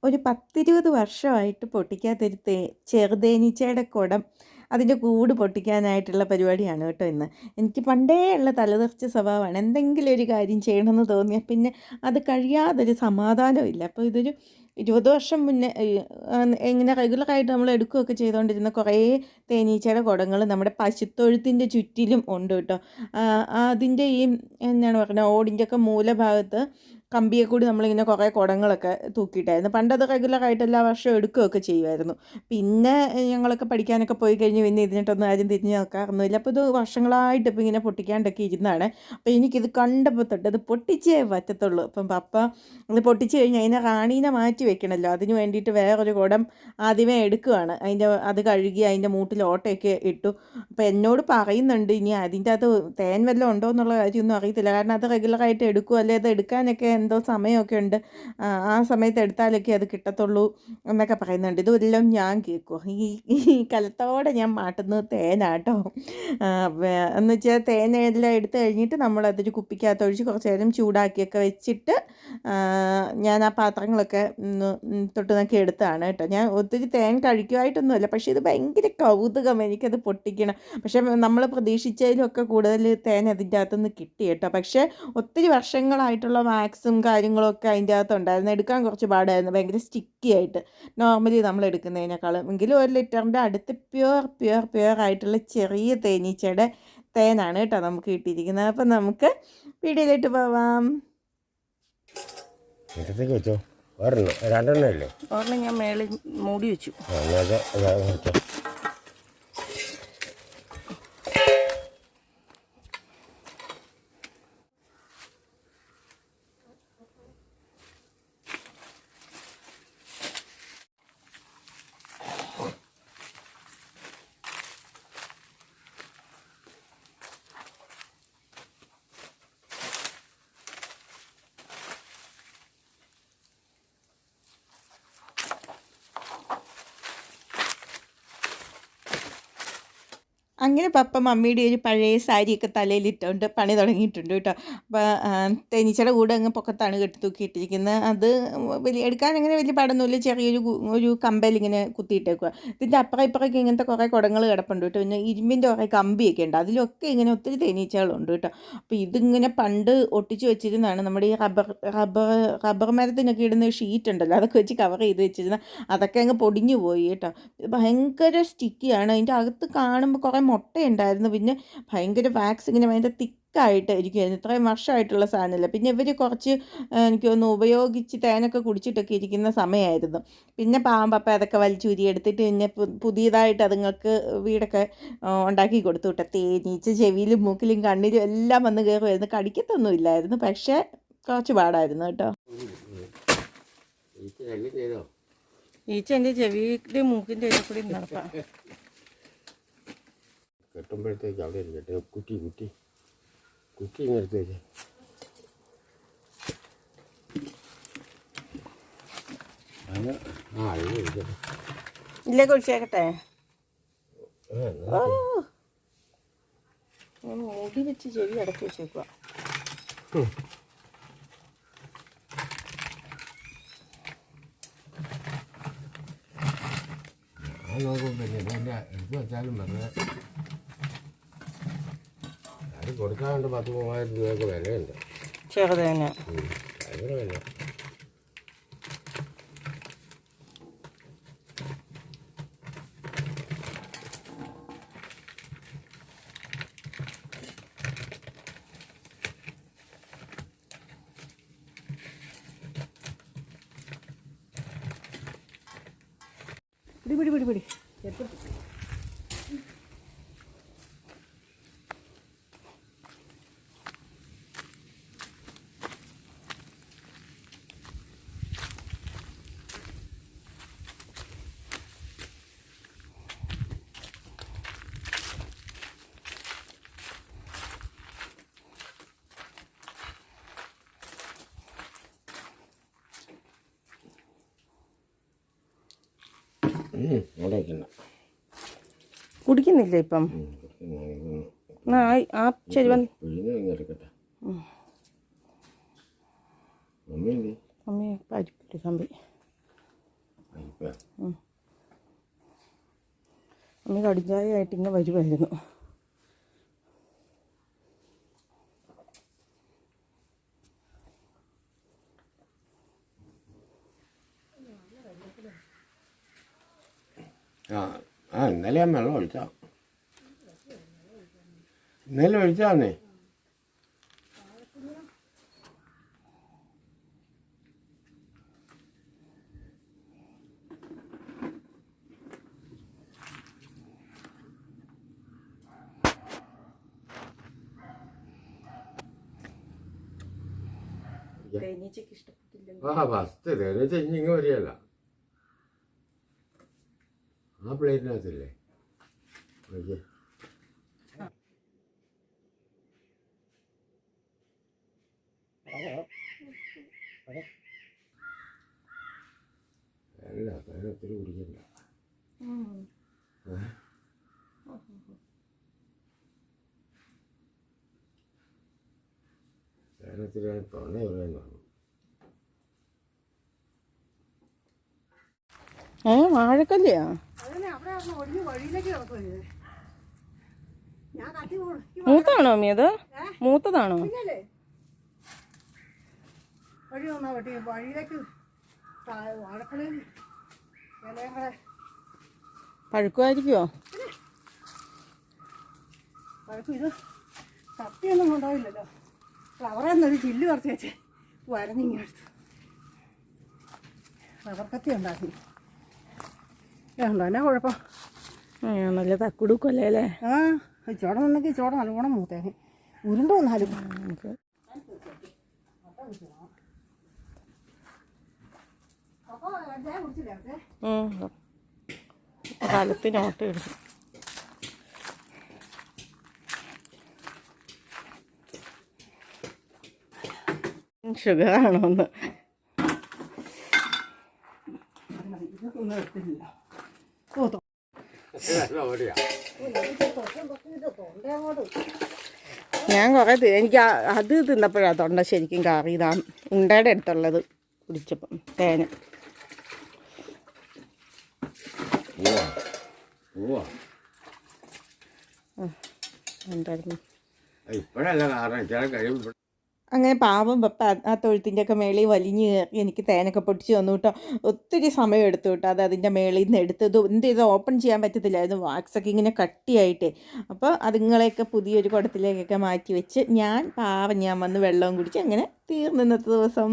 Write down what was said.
ഒരു 10-20 വർഷമായിട്ട് പൊട്ടിക്കാത്തൊരു ചെറുതേനീച്ചയുടെ കുടം അതിൻ്റെ കൂട് പൊട്ടിക്കാനായിട്ടുള്ള പരിപാടിയാണ് കേട്ടോ ഇന്ന്. എനിക്ക് പണ്ടേ ഉള്ള തലതെറിച്ച സ്വഭാവമാണ്. എന്തെങ്കിലും ഒരു കാര്യം ചെയ്യണമെന്ന് തോന്നിയാൽ പിന്നെ അത് കഴിയാതൊരു സമാധാനമില്ല. അപ്പോൾ ഇതൊരു 20 വർഷം മുന്നേ ഇങ്ങനെ റെഗുലറായിട്ട് നമ്മൾ എടുക്കുകയൊക്കെ ചെയ്തുകൊണ്ടിരുന്ന കുറേ തേനീച്ചയുടെ കുടങ്ങൾ നമ്മുടെ പശുത്തൊഴുത്തിൻ്റെ ചുറ്റിലും ഉണ്ട് കേട്ടോ. അതിൻ്റെ ഈ എന്താണ് പറയുക, ഓടിൻ്റെയൊക്കെ മൂലഭാഗത്ത് കമ്പിയെ കൂടി നമ്മളിങ്ങനെ കുറേ കുടങ്ങളൊക്കെ തൂക്കിയിട്ടായിരുന്നു. പണ്ടത് റെഗുലറായിട്ട് എല്ലാ വർഷവും എടുക്കുകയൊക്കെ ചെയ്യുമായിരുന്നു. പിന്നെ ഞങ്ങളൊക്കെ പഠിക്കാനൊക്കെ പോയി കഴിഞ്ഞ് പിന്നെ ഇതിനിട്ടൊന്നും ആരും തിരിഞ്ഞ് നോക്കാറൊന്നുമില്ല. അപ്പോൾ ഇത് വർഷങ്ങളായിട്ട് ഇപ്പോൾ ഇങ്ങനെ പൊട്ടിക്കാണ്ടൊക്കെ ഇരുന്നാണ്. അപ്പോൾ എനിക്കിത് കണ്ടപ്പോൾ തൊട്ട് അത് പൊട്ടിച്ചേ പറ്റത്തുള്ളൂ. അപ്പം പപ്പ അത് പൊട്ടിച്ച് കഴിഞ്ഞ് അതിനെ റാണീനെ മാറ്റി വെക്കണമല്ലോ, അതിന് വേണ്ടിയിട്ട് വേറൊരു കുടം ആദ്യമേ എടുക്കുകയാണ്. അത് കഴുകി അതിൻ്റെ മൂട്ടിൽ ഓട്ടയൊക്കെ ഇട്ടു. അപ്പോൾ എന്നോട് പറയുന്നുണ്ട് ഇനി അതിൻ്റെ അത് തേൻ വല്ലതും ഉണ്ടോ എന്നുള്ള കാര്യമൊന്നും അറിയത്തില്ല. കാരണം അത് റെഗുലറായിട്ട് എടുക്കും, അല്ലെ അത് എടുക്കാനൊക്കെ എന്തോ സമയമൊക്കെ ഉണ്ട്, ആ സമയത്ത് എടുത്താലൊക്കെ അത് കിട്ടത്തുള്ളൂ എന്നൊക്കെ പറയുന്നുണ്ട്. ഇതെല്ലാം ഞാൻ കേൾക്കുമോ? ഈ കലത്തോടെ ഞാൻ മാട്ടുന്നത് തേനാട്ടോ. എന്ന് വെച്ചാൽ തേനെല്ലാം എടുത്ത് കഴിഞ്ഞിട്ട് നമ്മളതൊരു കുപ്പിക്കകത്ത് ഒഴിച്ച് കുറച്ച് നേരം ചൂടാക്കിയൊക്കെ വെച്ചിട്ട് ഞാൻ ആ പാത്രങ്ങളൊക്കെ തൊട്ട് നോക്കി എടുത്തതാണ് കേട്ടോ. ഞാൻ ഒത്തിരി തേൻ കഴിക്കുമായിട്ടൊന്നുമല്ല, പക്ഷേ ഇത് ഭയങ്കര കൗതുകം എനിക്കത് പൊട്ടിക്കണം. പക്ഷേ നമ്മൾ പ്രതീക്ഷിച്ചതിലൊക്കെ കൂടുതൽ തേൻ അതിൻ്റെ അകത്തുനിന്ന് കിട്ടി കേട്ടോ. പക്ഷേ ഒത്തിരി വർഷങ്ങളായിട്ടുള്ള വാക്സും കാര്യങ്ങളൊക്കെ അതിൻ്റെ അകത്തുണ്ടായിരുന്നു. എടുക്കാൻ കുറച്ച് പാടായിരുന്നു, ഭയങ്കര സ്റ്റിക്കി ആയിട്ട് നോർമലി നമ്മൾ എടുക്കുന്നതിനേക്കാളും. എങ്കിലും 1 ലിറ്ററിൻ്റെ അടുത്ത് പ്യുവർ ആയിട്ടുള്ള ചെറിയ തേനീച്ചയുടെ തേനാണ് കേട്ടോ നമുക്ക് കിട്ടിയിരിക്കുന്നത്. അപ്പം നമുക്ക് വീഡിയോയിലേക്ക് പോവാം. വെച്ചോ, രണ്ടെണ്ണല്ലേ? ഒരെണ്ണം ഞാൻ മേളിൽ മൂടി വെച്ചു. അങ്ങനെ പപ്പ മമ്മിയുടെ ഒരു പഴയ സാരിയൊക്കെ തലയിലിട്ടുകൊണ്ട് പണി തുടങ്ങിയിട്ടുണ്ട് കേട്ടോ. അപ്പോൾ തേനീച്ചയുടെ കൂടെ അങ്ങ് പൊക്കത്താണ് കെട്ടി തൂക്കിയിട്ടിരിക്കുന്നത്. അത് എടുക്കാൻ അങ്ങനെ വലിയ പാടൊന്നുമില്ല, ചെറിയൊരു കമ്പലിങ്ങനെ കുത്തിയിട്ടേക്കുക. ഇതിൻ്റെ അപ്പുറം ഇപ്പുറമൊക്കെ ഇങ്ങനത്തെ കുറേ കുടങ്ങൾ കിടപ്പുണ്ട് കേട്ടോ. പിന്നെ ഇരുമ്പിൻ്റെ കുറേ കമ്പിയൊക്കെ ഉണ്ട്, അതിലൊക്കെ ഇങ്ങനെ ഒത്തിരി തേനീച്ചകളുണ്ട് കേട്ടോ. അപ്പോൾ ഇതിങ്ങനെ പണ്ട് ഒട്ടിച്ച് വെച്ചിരുന്നതാണ്. നമ്മുടെ ഈ റബ്ബർ മരത്തിനൊക്കെ ഇടുന്ന ഷീറ്റ് ഉണ്ടല്ലോ, അതൊക്കെ വെച്ച് കവർ ചെയ്ത് വെച്ചിരുന്ന അതൊക്കെ അങ്ങ് പൊടിഞ്ഞു പോയി കേട്ടോ. ഭയങ്കര സ്റ്റിക്കിയാണ്. അതിൻ്റെ അകത്ത് കാണുമ്പോൾ കുറേ മുട്ടയുണ്ടായിരുന്നു. പിന്നെ ഭയങ്കര വാക്സ് ഇങ്ങനെ ഭയങ്കര തിക്കായിട്ട് ഇരിക്കുമായിരുന്നു. ഇത്രയും വർഷമായിട്ടുള്ള സാധനമല്ല. പിന്നെ ഇവർ കുറച്ച് എനിക്ക് തോന്നുന്നു ഉപയോഗിച്ച് തേനൊക്കെ കുടിച്ചിട്ടൊക്കെ ഇരിക്കുന്ന സമയമായിരുന്നു. പിന്നെ പപ്പ അതൊക്കെ വലിച്ചൂരി എടുത്തിട്ട് പിന്നെ പുതിയതായിട്ട് അതുങ്ങൾക്ക് വീടൊക്കെ ഉണ്ടാക്കി കൊടുത്തു കേട്ടോ. തേനീച്ച ചെവിയിലും മൂക്കിലും കണ്ണിലും എല്ലാം വന്ന് കയറുമായിരുന്നു. കടിക്കത്തൊന്നും ഇല്ലായിരുന്നു, പക്ഷേ കുറച്ച് പാടായിരുന്നു കേട്ടോ. ഈച്ച എൻ്റെ ചെവിയുടെ മൂക്കിൻ്റെ കൂടി നടപ്പാം. കെട്ടുമ്പോഴത്തേക്ക് അവിടെ ഇരിക്കട്ടെ. കുറ്റി ഇങ്ങനെ എടുത്ത് വെച്ചേ. ഇതിലേക്ക് ഒഴിച്ചേക്കട്ടെ. ഞാൻ മൂടി വെച്ച് ചെവി അടക്കി വെച്ചേക്കുക. നോക്കും പിന്നെ ഇതിൻ്റെ എടുത്ത് വെച്ചാലും വെറുതെ അത് കൊടുക്കാറുണ്ട്. 10,000-3000 രൂപയൊക്കെ വിലയുണ്ട്. ചെറുതേന ഭയങ്കര വില. പിടി കുടിക്കുന്നില്ല ഇപ്പം. ആ ശരി മമ്മി പരിപ്പിട്ട് കമ്പി അമ്മ കടിഞ്ചായമായിട്ട് ഇങ്ങനെ വരുമായിരുന്നു. ഇന്നലെ ഞാൻ വെള്ളം ഒഴിച്ചാ. ഇന്നലെ ഒഴിച്ചാന്നേ. തേനീച്ചയ്ക്ക് ഇഷ്ടപ്പെട്ടില്ല. ഫസ്റ്റ് തേനീച്ച ഇങ്ങനെ വരികയല്ല. ആ പ്ലേറ്റിനകത്തില്ലേ അല്ല തേനൊത്തിരി കുടിക്കണ്ട. തേനൊത്തിരി തൊണ്ട പറയുന്നതാണ്. വാഴക്കല്ലയാ? മൂത്താണോ അമ്മി? അത് മൂത്തതാണോ? പഴുക്കുമായിരിക്കുമോ? പഴുക്കും. ഇത് കത്തിയൊന്നും കൊണ്ടുപോയില്ലല്ലോ. ഫ്ലവറെന്നൊരു ചില്ല് കുറച്ച് വെച്ച് വരഞ്ഞിങ്ങെടുത്ത് റബ്ബർ കത്തി ഉണ്ടാക്കി. ഉണ്ടോ എന്നാ കുഴപ്പം? നല്ല തക്കുടുക്കല്ലേ അല്ലേ? ചോട നിന്നെങ്കിൽ ചോട നല്ലോണം മൂത്തേനെ ഉരുണ്ട് വന്നാലും കാലത്തിനോട്ട് എടുക്കും. ഷുഗറാണോ ഒന്ന്? ഇതൊന്നും എടുത്തില്ല. ഞാൻ കുറേ എനിക്ക് അത് തിന്നപ്പോഴാണ് തൊണ്ട ശരിക്കും കറിയതാ. ഉണ്ടയുടെ അടുത്തുള്ളത് കുടിച്ചപ്പം തേന. എന്തായിരുന്നു ഇപ്പോഴല്ല കാരണം ചില കഴിയുമ്പോൾ അങ്ങനെ പാവം പപ്പ ആ തൊഴുത്തിൻ്റെ ഒക്കെ മേളിൽ വലിഞ്ഞ് കയറി എനിക്ക് തേനൊക്കെ പൊട്ടിച്ച് തന്നു കേട്ടോ. ഒത്തിരി സമയം എടുത്തു കേട്ടോ. അത് അതിൻ്റെ മേളിൽ നിന്ന് എടുത്തത് എന്ത് ചെയ്ത് ഓപ്പൺ ചെയ്യാൻ പറ്റത്തില്ലായിരുന്നു, വാക്സൊക്കെ ഇങ്ങനെ കട്ടിയായിട്ടേ. അപ്പോൾ അതുങ്ങളെയൊക്കെ പുതിയൊരു കുടത്തിലേക്കൊക്കെ മാറ്റി വെച്ച് ഞാൻ വന്ന് വെള്ളവും കുടിച്ച് അങ്ങനെ തീർന്നു ഇന്നത്തെ ദിവസം.